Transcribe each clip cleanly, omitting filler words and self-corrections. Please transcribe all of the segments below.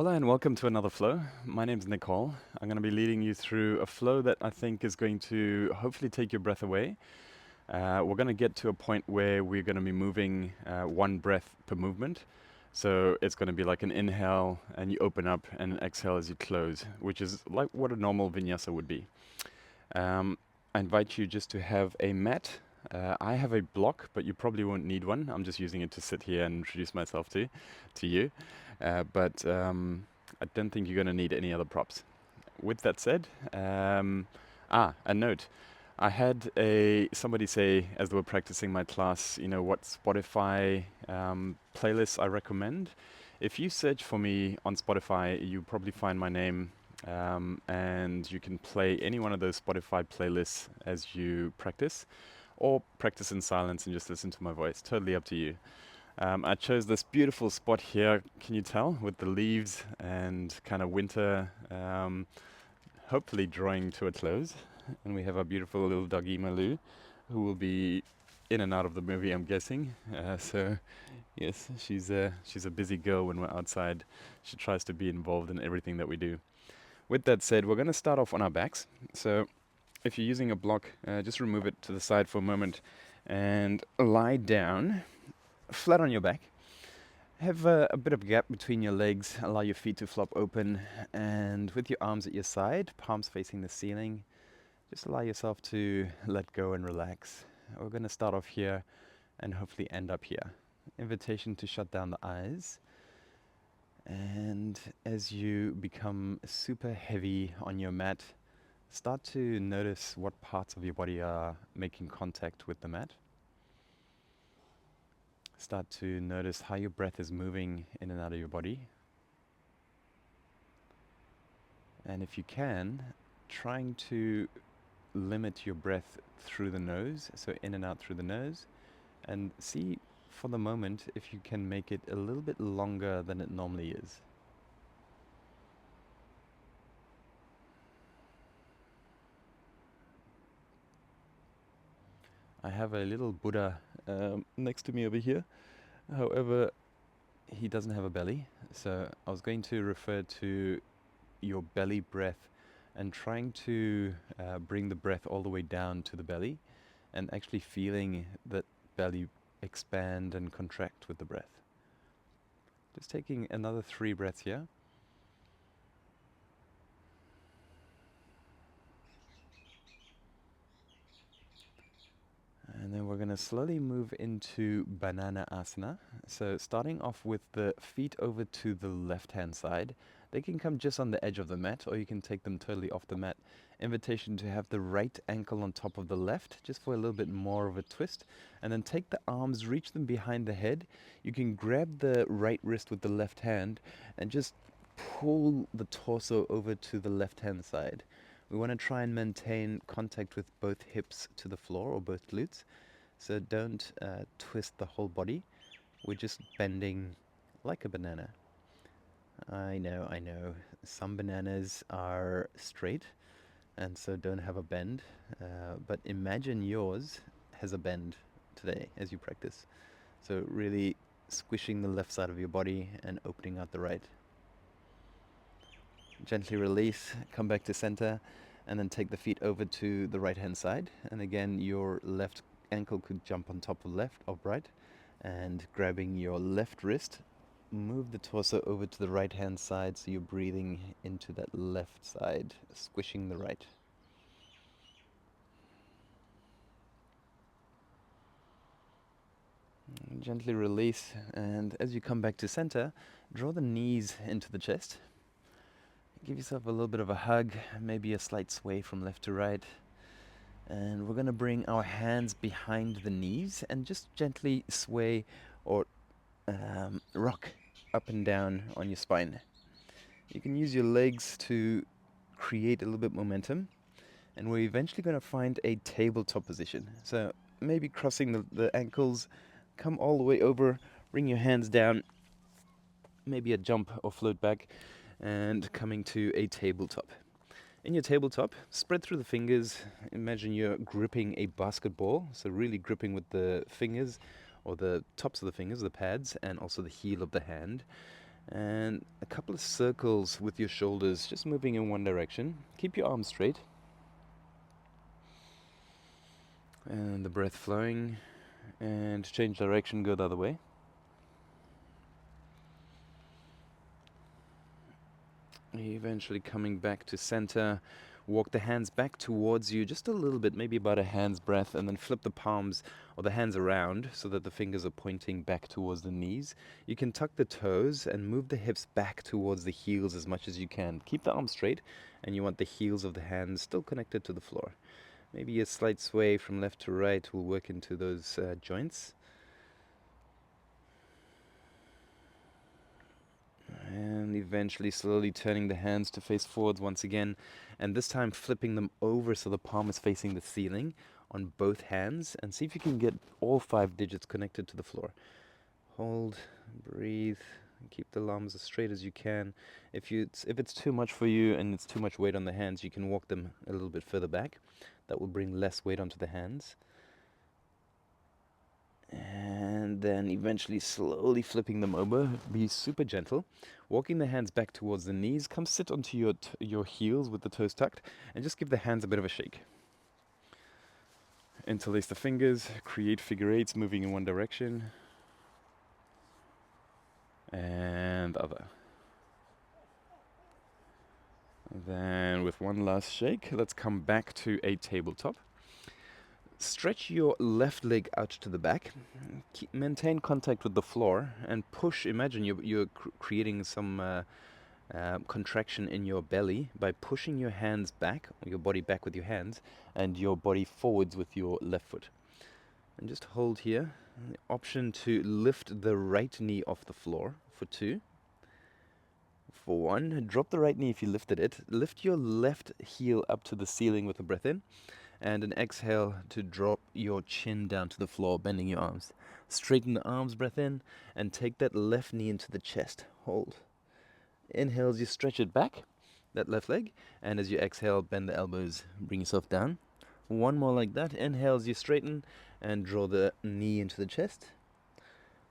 Hola and welcome to another flow. My name's Nicol. I'm going to be leading you through a flow that I think is going to hopefully take your breath away. We're going to get to a point where we're going to be moving one breath per movement. So it's going to be like an inhale and you open up and an exhale as you close, which is like what a normal vinyasa would be. Um, I invite you just to have a mat. I have a block, but you probably won't need one. I'm just using it to sit here and introduce myself to you. But I don't think you're going to need any other props. With that said, a note. I had somebody say as they were practicing my class, what Spotify playlists I recommend. If you search for me on Spotify, you probably find my name, and you can play any one of those Spotify playlists as you practice, or practice in silence and just listen to my voice. Totally up to you. I chose this beautiful spot here, can you tell, with the leaves and kind of winter, hopefully drawing to a close. And we have our beautiful little doggy Malou, who will be in and out of the movie, I'm guessing. So, yes, she's a busy girl when we're outside. She tries to be involved in everything that we do. With that said, we're going to start off on our backs. So, if you're using a block, just remove it to the side for a moment and lie down flat on your back. Have a bit of gap between your legs, allow your feet to flop open, and with your arms at your side, palms facing the ceiling, just allow yourself to let go and relax. We're going to start off here and hopefully end up here. Invitation to shut down the eyes. And as you become super heavy on your mat, start to notice what parts of your body are making contact with the mat. Start to notice how your breath is moving in and out of your body. And if you can, trying to limit your breath through the nose, so in and out through the nose, and see for the moment if you can make it a little bit longer than it normally is. I have a little Buddha next to me over here. However, he doesn't have a belly, so I was going to refer to your belly breath and trying to bring the breath all the way down to the belly and actually feeling that belly expand and contract with the breath. Just taking another 3 breaths here. And then we're going to slowly move into banana asana. So starting off with the feet over to the left-hand side. They can come just on the edge of the mat, or you can take them totally off the mat. Invitation to have the right ankle on top of the left, just for a little bit more of a twist. And then take the arms, reach them behind the head. You can grab the right wrist with the left hand and just pull the torso over to the left-hand side. We want to try and maintain contact with both hips to the floor or both glutes. So don't twist the whole body. We're just bending like a banana. I know. Some bananas are straight and so don't have a bend. But imagine yours has a bend today as you practice. So really squishing the left side of your body and opening out the right. Gently release, come back to center, and then take the feet over to the right hand side. And again, your left ankle could jump on top of left or right. And grabbing your left wrist, move the torso over to the right hand side so you're breathing into that left side, squishing the right. Gently release, and as you come back to center, draw the knees into the chest. Give yourself a little bit of a hug, maybe a slight sway from left to right. And we're going to bring our hands behind the knees and just gently sway or rock up and down on your spine. You can use your legs to create a little bit momentum. And we're eventually going to find a tabletop position. So maybe crossing the ankles, come all the way over, bring your hands down, maybe a jump or float back, and coming to a tabletop. In your tabletop, spread through the fingers. Imagine you're gripping a basketball, so really gripping with the fingers, or the tops of the fingers, the pads, and also the heel of the hand. And a couple of circles with your shoulders, just moving in one direction. Keep your arms straight. And the breath flowing. And change direction, go the other way. Eventually coming back to center. Walk the hands back towards you just a little bit, maybe about a hand's breadth, and then flip the palms or the hands around so that the fingers are pointing back towards the knees. You can tuck the toes and move the hips back towards the heels as much as you can. Keep the arms straight, and you want the heels of the hands still connected to the floor. Maybe a slight sway from left to right will work into those joints. And eventually slowly turning the hands to face forwards once again, and this time flipping them over so the palm is facing the ceiling on both hands, and see if you can get all 5 digits connected to the floor. Hold, breathe, and keep the arms as straight as you can. If it's too much for you and it's too much weight on the hands, you can walk them a little bit further back. That will bring less weight onto the hands. And then eventually slowly flipping them over. Be super gentle. Walking the hands back towards the knees. Come sit onto your heels with the toes tucked, and just give the hands a bit of a shake. Interlace the fingers, create figure eights moving in one direction. And the other. Then with one last shake, let's come back to a tabletop. Stretch your left leg out to the back. Maintain contact with the floor and push. Imagine you're creating some contraction in your belly by pushing your hands back, or your body back with your hands, and your body forwards with your left foot. And just hold here. The option to lift the right knee off the floor for 2. For 1, drop the right knee if you lifted it. Lift your left heel up to the ceiling with a breath in. And an exhale to drop your chin down to the floor, bending your arms. Straighten the arms, breath in, and take that left knee into the chest. Hold. Inhale as you stretch it back, that left leg, and as you exhale, bend the elbows, bring yourself down. 1 more like that. Inhale as you straighten, and draw the knee into the chest.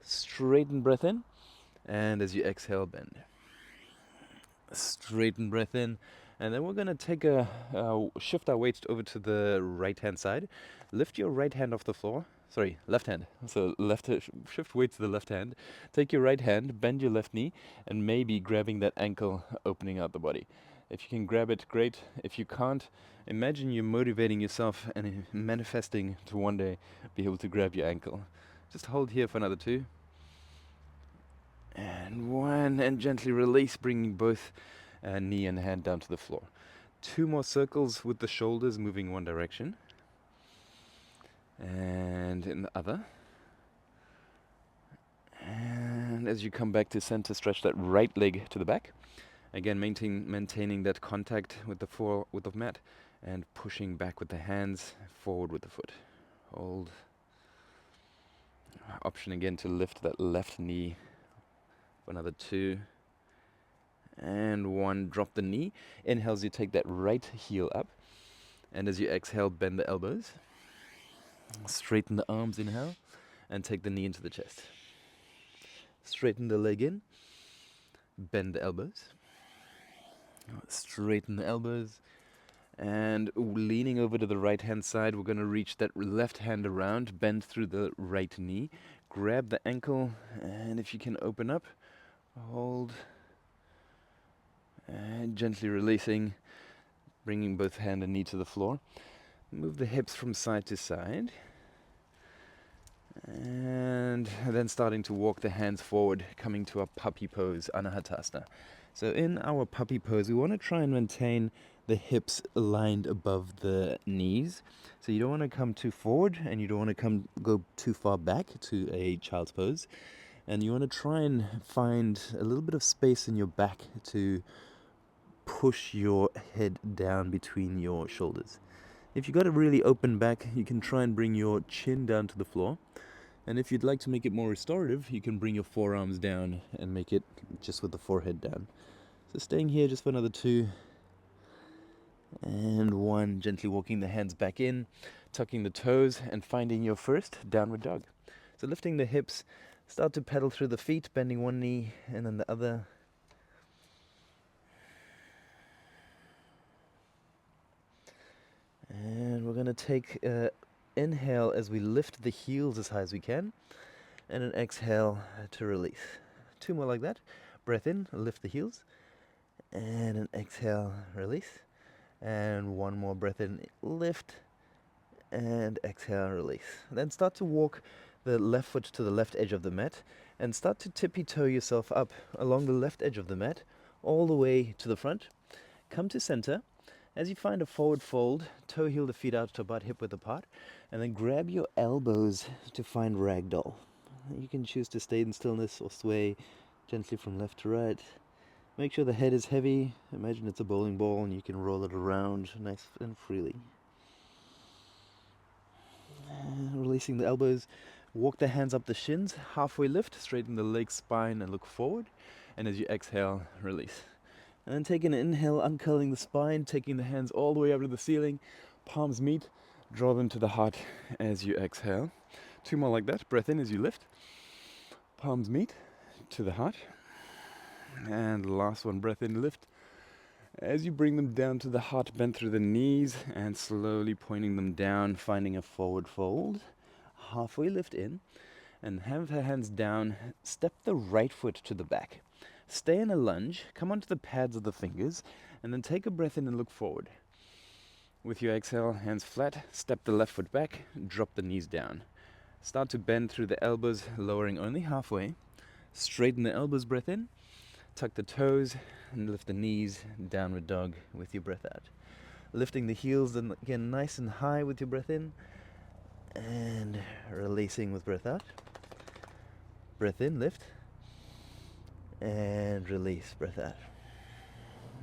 Straighten, breath in, and as you exhale, bend. Straighten, breath in. And then we're going to take shift our weight over to the right-hand side. Lift your right hand off the floor. Sorry, left hand. So shift weight to the left hand. Take your right hand, bend your left knee, and maybe grabbing that ankle, opening out the body. If you can grab it, great. If you can't, imagine you're motivating yourself and manifesting to one day be able to grab your ankle. Just hold here for another 2. And 1, and gently release, bringing both knee and hand down to the floor. 2 more circles with the shoulders moving one direction. And in the other. And as you come back to center, stretch that right leg to the back. Again, maintaining that contact with the mat, and pushing back with the hands, forward with the foot. Hold. Option again to lift that left knee for another 2. And 1, drop the knee. Inhale as you take that right heel up. And as you exhale, bend the elbows. Straighten the arms, inhale. And take the knee into the chest. Straighten the leg in. Bend the elbows. Straighten the elbows. And leaning over to the right-hand side, we're going to reach that left hand around. Bend through the right knee. Grab the ankle. And if you can open up, hold. And gently releasing, bringing both hand and knee to the floor. Move the hips from side to side. And then starting to walk the hands forward, coming to a puppy pose, Anahatasana. So in our puppy pose, we want to try and maintain the hips aligned above the knees. So you don't want to come too forward, and you don't want to go too far back to a child's pose. And you want to try and find a little bit of space in your back to push your head down between your shoulders. If you've got a really open back, you can try and bring your chin down to the floor. And if you'd like to make it more restorative, you can bring your forearms down and make it just with the forehead down. So staying here just for another 2. And 1, gently walking the hands back in, tucking the toes, and finding your first downward dog. So lifting the hips, Start to pedal through the feet, bending one knee and then the other. And we're going to take an inhale as we lift the heels as high as we can, and an exhale to release. 2 more like that. Breath in, lift the heels, and an exhale, release. And 1 more breath in, lift, and exhale, release. Then start to walk the left foot to the left edge of the mat, and start to tippy-toe yourself up along the left edge of the mat, all the way to the front. Come to center. As you find a forward fold, toe heel the feet out to about hip width apart, and then grab your elbows to find ragdoll. You can choose to stay in stillness or sway gently from left to right. Make sure the head is heavy. Imagine it's a bowling ball and you can roll it around nice and freely. Releasing the elbows, walk the hands up the shins, halfway lift, straighten the leg spine and look forward. And as you exhale, release. And then take an inhale, uncurling the spine, taking the hands all the way up to the ceiling, palms meet, draw them to the heart as you exhale. 2 more like that. Breath in as you lift, palms meet to the heart. And last one, breath in, lift. As you bring them down to the heart, bend through the knees and slowly pointing them down, finding a forward fold. Halfway lift in and have the hands down. Step the right foot to the back. Stay in a lunge, come onto the pads of the fingers, and then take a breath in and look forward. With your exhale, hands flat, step the left foot back, drop the knees down. Start to bend through the elbows, lowering only halfway. Straighten the elbows, breath in. Tuck the toes and lift the knees, downward dog with your breath out. Lifting the heels then again nice and high with your breath in, and releasing with breath out. Breath in, lift, and release, breath out.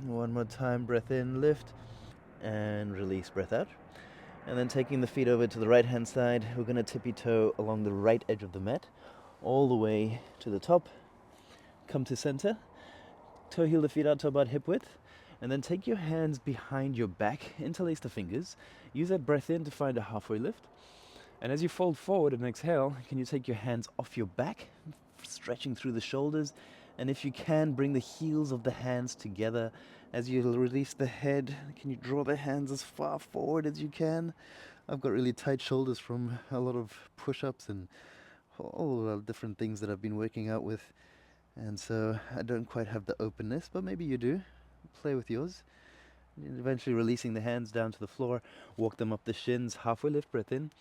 1 more time, breath in, lift, and release, breath out. And then taking the feet over to the right hand side, we're going to tippy toe along the right edge of the mat, all the way to the top. Come to center. Toe heel the feet out to about hip width, and then take your hands behind your back, interlace the fingers, use that breath in to find a halfway lift, and as you fold forward and exhale, can you take your hands off your back, stretching through the shoulders, and if you can, bring the heels of the hands together. As you release the head, can you draw the hands as far forward as you can? I've got really tight shoulders from a lot of push-ups and all the different things that I've been working out with. And so I don't quite have the openness, but maybe you do. Play with yours. And eventually releasing the hands down to the floor, walk them up the shins, halfway lift, breath in.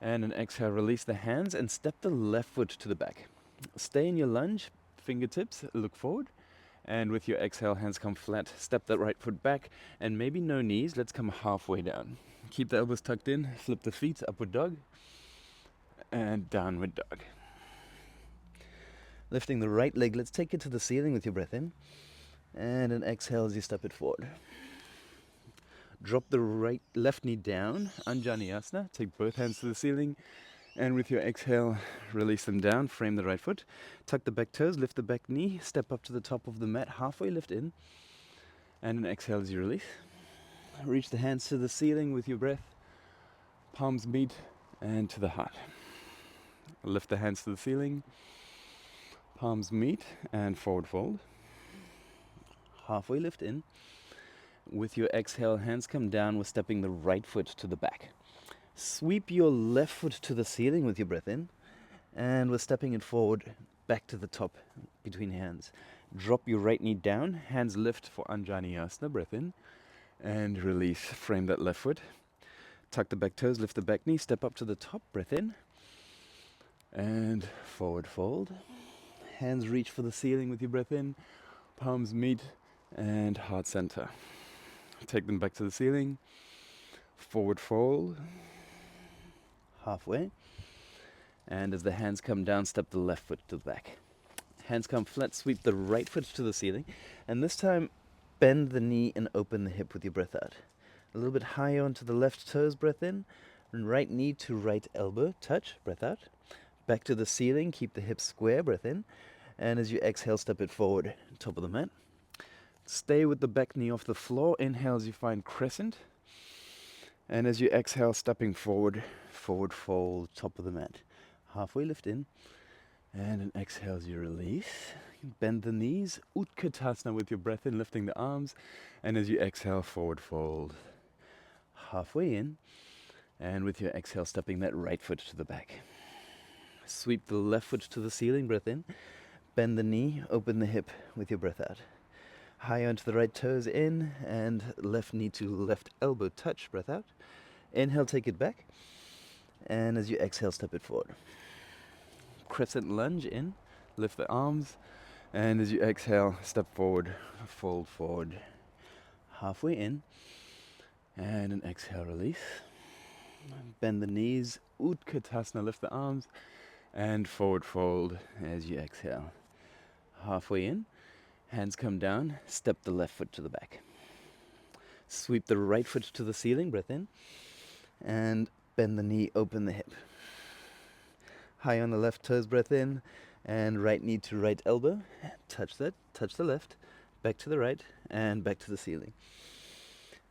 And an exhale, release the hands and step the left foot to the back. Stay in your lunge, fingertips, look forward. And with your exhale, hands come flat, step that right foot back, and maybe no knees, let's come halfway down. Keep the elbows tucked in, flip the feet, upward dog, and downward dog. Lifting the right leg, let's take it to the ceiling with your breath in. And an exhale as you step it forward. Drop the left knee down, Anjaneyasana. Take both hands to the ceiling. And with your exhale, release them down, frame the right foot. Tuck the back toes, lift the back knee, step up to the top of the mat, halfway lift in. And an exhale as you release. Reach the hands to the ceiling with your breath. Palms meet and to the heart. Lift the hands to the ceiling. Palms meet and forward fold. Halfway lift in. With your exhale, hands come down. We're stepping the right foot to the back. Sweep your left foot to the ceiling with your breath in. And we're stepping it forward back to the top between hands. Drop your right knee down. Hands lift for Anjaneyasana. Breath in. And release. Frame that left foot. Tuck the back toes. Lift the back knee. Step up to the top. Breath in. And forward fold. Hands reach for the ceiling with your breath in. Palms meet and heart center. Take them back to the ceiling. Forward fold. Halfway. And as the hands come down, step the left foot to the back. Hands come flat, sweep the right foot to the ceiling. And this time, bend the knee and open the hip with your breath out. A little bit higher onto the left toes, breath in. And right knee to right elbow, touch, breath out. Back to the ceiling, keep the hips square, breath in. And as you exhale, step it forward, top of the mat. Stay with the back knee off the floor. Inhale as you find crescent. And as you exhale, stepping forward, forward fold, top of the mat. Halfway lift in. And an exhale as you release. Bend the knees, Utkatasana with your breath in, lifting the arms. And as you exhale, forward fold. Halfway in. And with your exhale, stepping that right foot to the back. Sweep the left foot to the ceiling, breath in. Bend the knee, open the hip with your breath out. High onto the right toes in, and left knee to left elbow touch, breath out. Inhale, take it back. And as you exhale, step it forward. Crescent lunge in, lift the arms. And as you exhale, step forward, fold forward. Halfway in. And an exhale, release. Bend the knees, Utkatasana, lift the arms. And forward fold as you exhale. Halfway in, hands come down, step the left foot to the back. Sweep the right foot to the ceiling, breath in. And bend the knee, open the hip. High on the left toes, breath in. And right knee to right elbow. Touch that, touch the left. Back to the right, and back to the ceiling.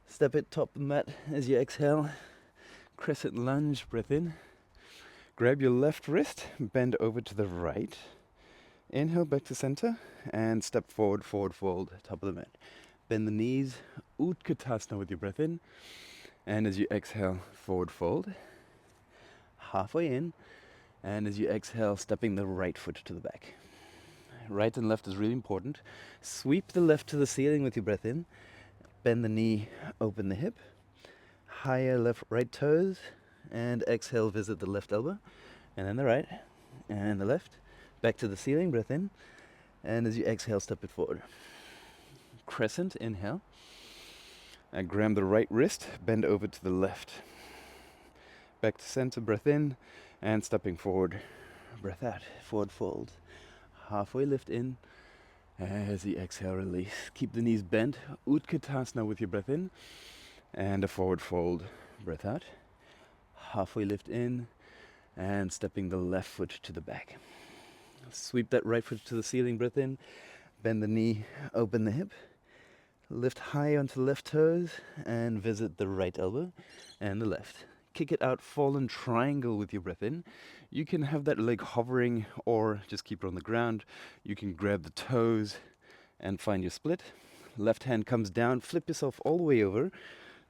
Step it top of the mat as you exhale. Crescent lunge, breath in. Grab your left wrist, bend over to the right. Inhale back to center, and step forward, forward fold, top of the mat. Bend the knees, Utkatasana with your breath in. And as you exhale, forward fold. Halfway in. And as you exhale, stepping the right foot to the back. Right and left is really important. Sweep the left to the ceiling with your breath in. Bend the knee, open the hip. Higher left, right toes. And exhale, visit the left elbow. And then the right. And the left. Back to the ceiling, breath in. And as you exhale, step it forward. Crescent, inhale. And grab the right wrist, bend over to the left. Back to center, breath in. And stepping forward, breath out, forward fold. Halfway lift in. As you exhale, release. Keep the knees bent, Utkatasana with your breath in. And a forward fold, breath out. Halfway lift in. And stepping the left foot to the back. Sweep that right foot to the ceiling, breath in. Bend the knee, open the hip. Lift high onto the left toes and visit the right elbow and the left. Kick it out, fallen triangle with your breath in. You can have that leg hovering or just keep it on the ground. You can grab the toes and find your split. Left hand comes down, flip yourself all the way over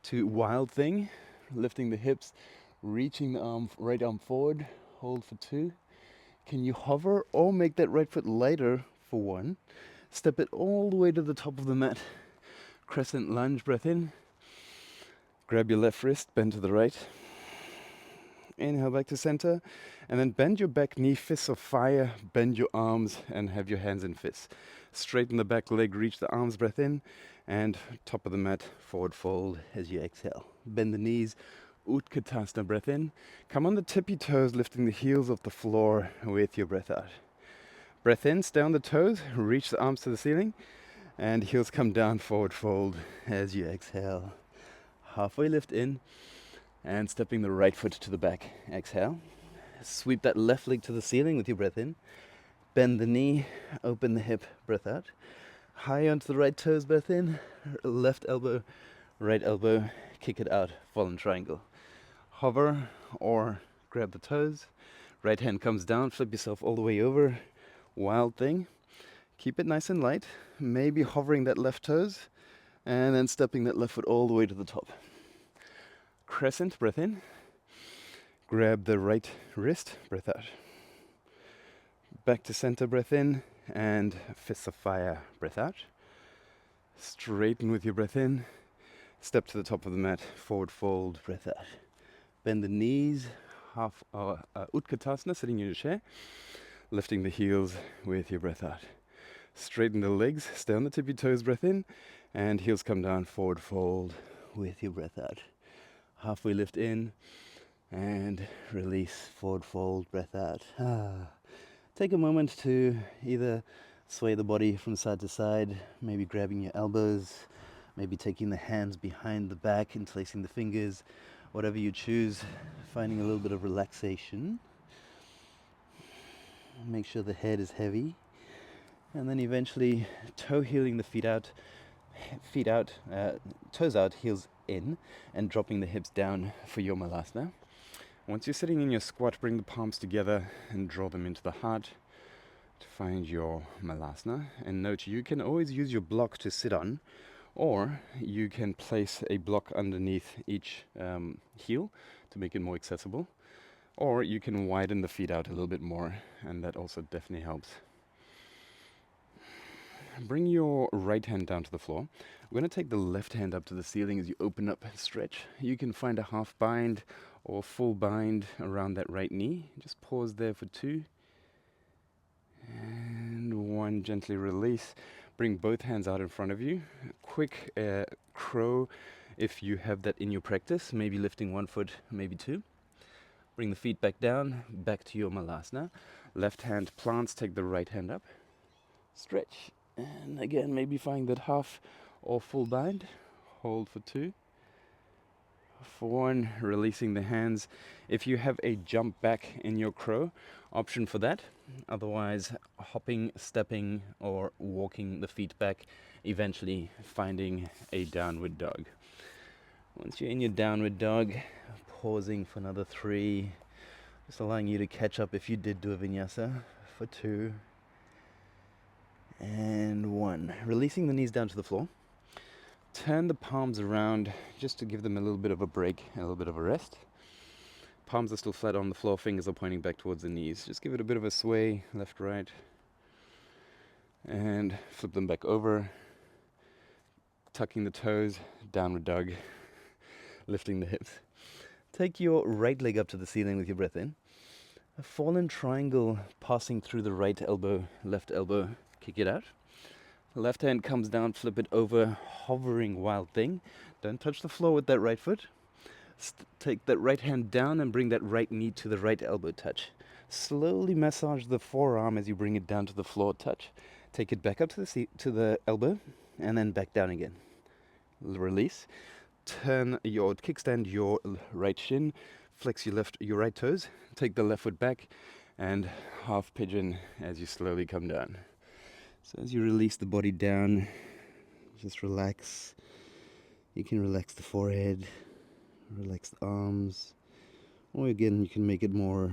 to wild thing, lifting the hips, reaching the arm, right arm forward, hold for 2. Can you hover or make that right foot lighter for 1? Step it all the way to the top of the mat. Crescent lunge, breath in. Grab your left wrist, bend to the right. Inhale back to center. And then bend your back knee, fists of fire. Bend your arms and have your hands in fists. Straighten the back leg, reach the arms, breath in. And top of the mat, forward fold as you exhale. Bend the knees, Utkatasana, breath in. Come on the tippy toes, lifting the heels off the floor with your breath out. Breath in, stay on the toes, reach the arms to the ceiling. And heels come down, forward fold as you exhale. Halfway lift in. And stepping the right foot to the back. Exhale. Sweep that left leg to the ceiling with your breath in. Bend the knee, open the hip, breath out. High onto the right toes, breath in. Left elbow, right elbow, kick it out, fallen triangle. Hover or grab the toes. Right hand comes down, flip yourself all the way over. Wild thing. Keep it nice and light. Maybe hovering that left toes. And then stepping that left foot all the way to the top. Crescent, breath in. Grab the right wrist, breath out. Back to center, breath in. And fists of fire, breath out. Straighten with your breath in. Step to the top of the mat, forward fold, breath out. Bend the knees, Utkatasana, sitting in your chair. Lifting the heels with your breath out. Straighten the legs, stay on the tippy toes, breath in. And heels come down, forward fold with your breath out. Halfway lift in. And release, forward fold, breath out. Take a moment to either sway the body from side to side, maybe grabbing your elbows, maybe taking the hands behind the back, interlacing the fingers, whatever you choose, finding a little bit of relaxation. Make sure the head is heavy. And then eventually toe heeling the feet out, toes out, heels in, and dropping the hips down for your malasana. Once you're sitting in your squat, bring the palms together and draw them into the heart. to find your malasana. And note, you can always use your block to sit on, or you can place a block underneath each heel to make it more accessible, or you can widen the feet out a little bit more, and that also definitely helps. Bring your right hand down to the floor. We're going to take the left hand up to the ceiling as you open up and stretch. You can find a half bind or full bind around that right knee. Just pause there for 2. And 1, gently release. Bring both hands out in front of you. Quick crow if you have that in your practice, maybe lifting 1 foot, maybe 2. Bring the feet back down, back to your malasana. Left hand plants, take the right hand up. Stretch. And again, maybe find that half or full bind. Hold for 2. For 1, releasing the hands. If you have a jump back in your crow, option for that. Otherwise, hopping, stepping, or walking the feet back, eventually finding a downward dog. Once you're in your downward dog, pausing for another 3, just allowing you to catch up if you did do a vinyasa, for 2, and 1. Releasing the knees down to the floor. Turn the palms around just to give them a little bit of a break, a little bit of a rest. Palms are still flat on the floor, fingers are pointing back towards the knees. Just give it a bit of a sway, left, right. And flip them back over. Tucking the toes, downward dog. Lifting the hips. Take your right leg up to the ceiling with your breath in. A fallen triangle passing through the right elbow, left elbow. Kick it out. Left hand comes down, flip it over, hovering wild thing. Don't touch the floor with that right foot. Take that right hand down and bring that right knee to the right elbow touch. Slowly massage the forearm as you bring it down to the floor touch. Take it back up to the elbow and then back down again. Release. Kickstand your right shin. Flex your right toes. Take the left foot back and half pigeon as you slowly come down. So as you release the body down, just relax. You can relax the forehead, relax the arms, or again you can make it more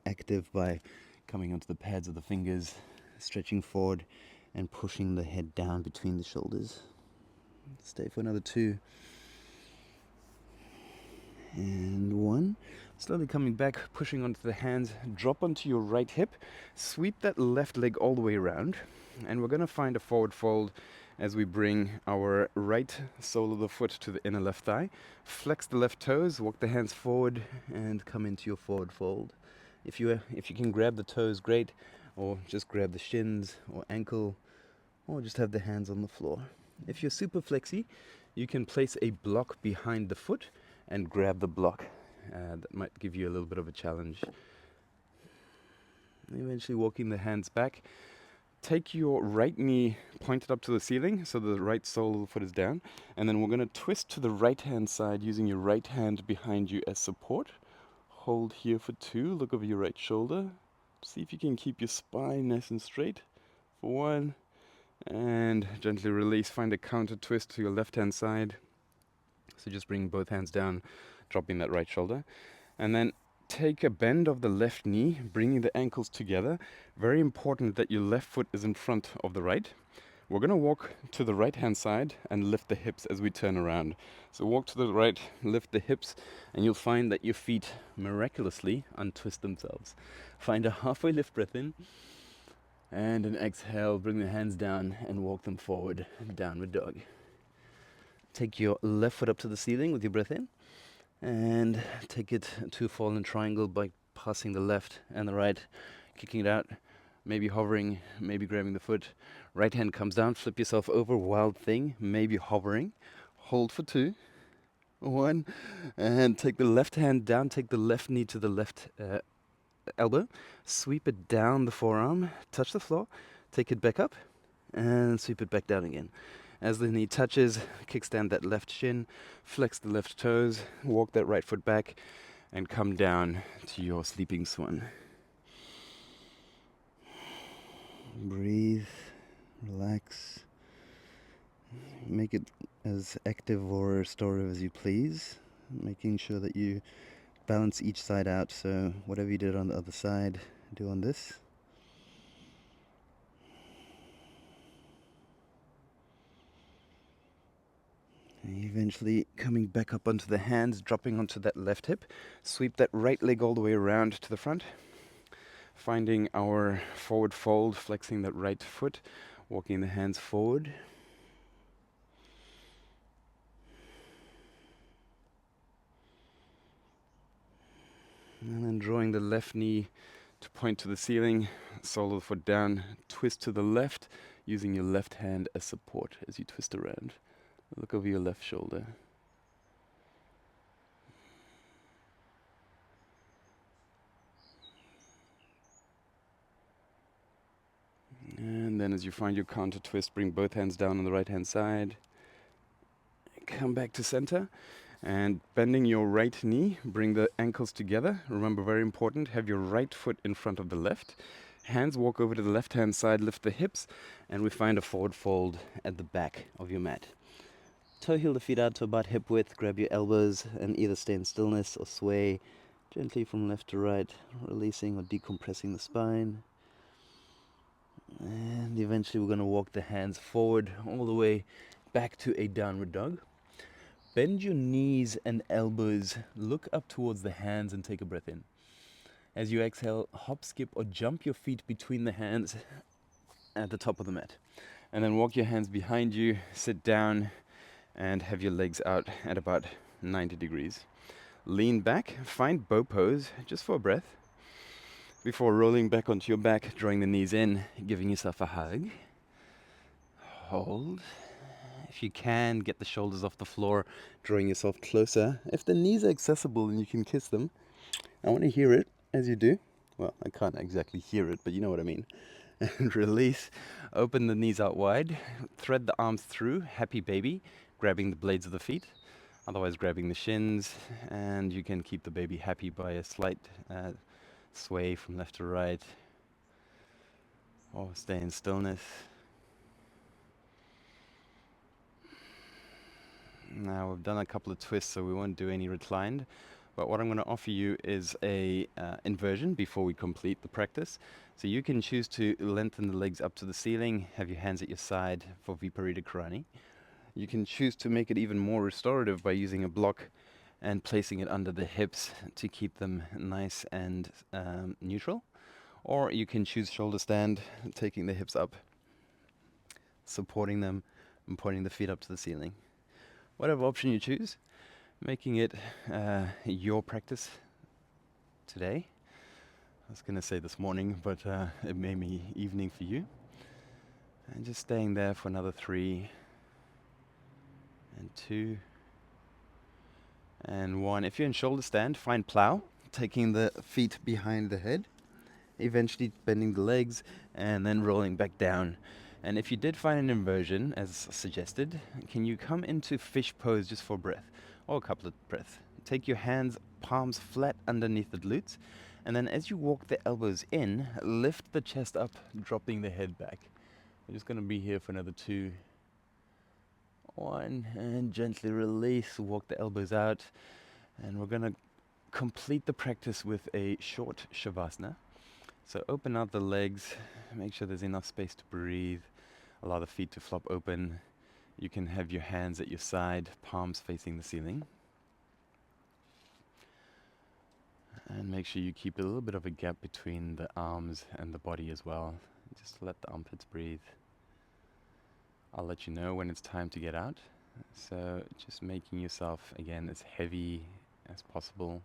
active by coming onto the pads of the fingers, stretching forward and pushing the head down between the shoulders. Stay for another 2. And 1. Slowly coming back, pushing onto the hands, drop onto your right hip, sweep that left leg all the way around, and we're going to find a forward fold as we bring our right sole of the foot to the inner left thigh. Flex the left toes, walk the hands forward, and come into your forward fold. If you can grab the toes, great, or just grab the shins or ankle, or just have the hands on the floor. If you're super flexy, you can place a block behind the foot and grab the block. That might give you a little bit of a challenge. Eventually walking the hands back. Take your right knee pointed up to the ceiling, so the right sole of the foot is down, and then we're going to twist to the right hand side using your right hand behind you as support. Hold here for 2, look over your right shoulder. See if you can keep your spine nice and straight. For 1, and gently release. Find a counter twist to your left hand side. So just bring both hands down, dropping that right shoulder. And then take a bend of the left knee, bringing the ankles together. Very important that your left foot is in front of the right. We're going to walk to the right hand side and lift the hips as we turn around. So walk to the right, lift the hips, and you'll find that your feet miraculously untwist themselves. Find a halfway lift breath in, and an exhale, bring the hands down and walk them forward, downward dog. Take your left foot up to the ceiling with your breath in, and take it to a fallen triangle by passing the left and the right, kicking it out, maybe hovering, maybe grabbing the foot. Right hand comes down, flip yourself over, wild thing, maybe hovering. Hold for 2, 1, and take the left hand down, take the left knee to the left elbow, sweep it down the forearm, touch the floor, take it back up, and sweep it back down again. As the knee touches, kickstand that left shin, flex the left toes, walk that right foot back, and come down to your sleeping swan. Breathe, relax, make it as active or restorative as you please, making sure that you balance each side out, so whatever you did on the other side, do on this. Eventually coming back up onto the hands, dropping onto that left hip. Sweep that right leg all the way around to the front. Finding our forward fold, flexing that right foot, walking the hands forward. And then drawing the left knee to point to the ceiling, sole of the foot down, twist to the left, using your left hand as support as you twist around. Look over your left shoulder. And then as you find your counter twist, bring both hands down on the right hand side. Come back to center. And bending your right knee, bring the ankles together. Remember, very important, have your right foot in front of the left. Hands walk over to the left-hand side, lift the hips, and we find a forward fold at the back of your mat. Toe heel the feet out to about hip width, grab your elbows and either stay in stillness or sway gently from left to right, releasing or decompressing the spine. And eventually we're going to walk the hands forward all the way back to a downward dog. Bend your knees and elbows, look up towards the hands and take a breath in. As you exhale, hop, skip or jump your feet between the hands at the top of the mat. And then walk your hands behind you, sit down and have your legs out at about 90 degrees. Lean back, find bow pose just for a breath. Before rolling back onto your back, drawing the knees in, giving yourself a hug. Hold. If you can, get the shoulders off the floor, drawing yourself closer. If the knees are accessible and you can kiss them, I want to hear it as you do. Well, I can't exactly hear it, but you know what I mean. And release. Open the knees out wide. Thread the arms through. Happy baby. Grabbing the blades of the feet. Otherwise grabbing the shins. And you can keep the baby happy by a slight sway from left to right. Or stay in stillness. Now we've done a couple of twists, so we won't do any reclined. But what I'm going to offer you is a inversion before we complete the practice. So you can choose to lengthen the legs up to the ceiling, have your hands at your side for Viparita Karani. You can choose to make it even more restorative by using a block and placing it under the hips to keep them nice and neutral. Or you can choose shoulder stand, taking the hips up, supporting them, and pointing the feet up to the ceiling. Whatever option you choose, making it your practice today. I was going to say this morning, but it may be evening for you. And just staying there for another 3 and 2 and 1. If you're in shoulder stand, find plow, taking the feet behind the head, eventually bending the legs and then rolling back down. And if you did find an inversion, as suggested, can you come into fish pose just for a breath, or a couple of breaths. Take your hands, palms flat underneath the glutes, and then as you walk the elbows in, lift the chest up, dropping the head back. We're just going to be here for another 2, 1, and gently release, walk the elbows out, and we're going to complete the practice with a short Shavasana. So open out the legs, make sure there's enough space to breathe, allow the feet to flop open. You can have your hands at your side, palms facing the ceiling. And make sure you keep a little bit of a gap between the arms and the body as well. Just let the armpits breathe. I'll let you know when it's time to get out. So just making yourself, again, as heavy as possible.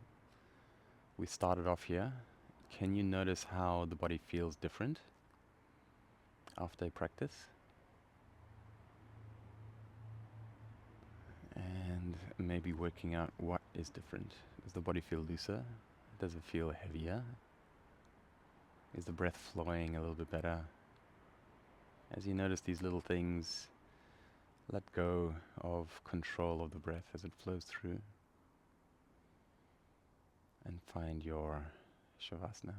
We started off here. Can you notice how the body feels different after practice? And maybe working out what is different. Does the body feel looser? Does it feel heavier? Is the breath flowing a little bit better? As you notice these little things, let go of control of the breath as it flows through. And find your Shavasana.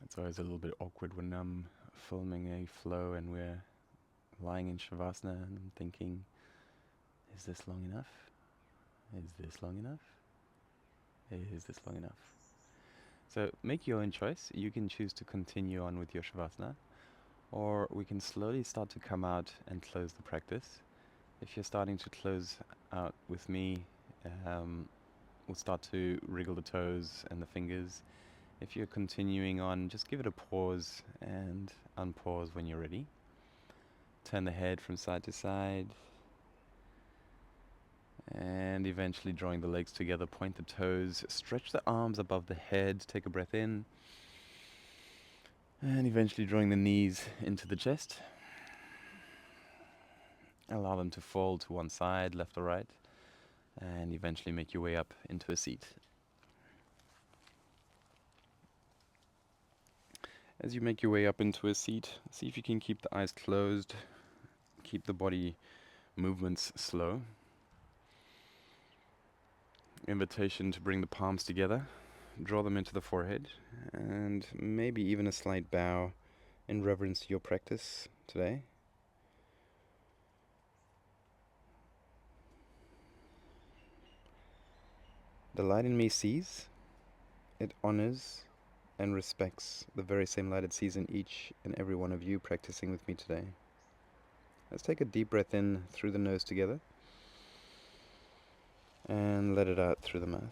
It's always a little bit awkward when I'm filming a flow and we're lying in Shavasana and I'm thinking, is this long enough? Is this long enough? Is this long enough? So make your own choice. You can choose to continue on with your Shavasana, or we can slowly start to come out and close the practice. If you're starting to close out with me, we'll start to wriggle the toes and the fingers. If you're continuing on, just give it a pause and unpause when you're ready. Turn the head from side to side. And eventually drawing the legs together, point the toes, stretch the arms above the head, take a breath in. And eventually drawing the knees into the chest. Allow them to fall to one side, left or right. And eventually make your way up into a seat. As you make your way up into a seat, see if you can keep the eyes closed, keep the body movements slow. Invitation to bring the palms together, draw them into the forehead, and maybe even a slight bow in reverence to your practice today. The light in me sees, it honors and respects the very same light it sees in each and every one of you practicing with me today. Let's take a deep breath in through the nose together and let it out through the mouth.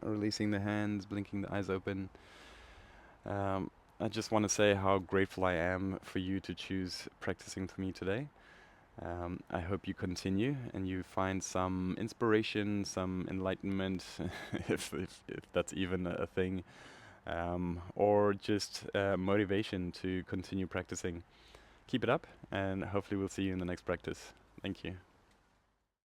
Releasing the hands, blinking the eyes open. I just want to say how grateful I am for you to choose practicing with me today. I hope you continue and you find some inspiration, some enlightenment, if that's even a thing, or just motivation to continue practicing. Keep it up, and hopefully we'll see you in the next practice. Thank you.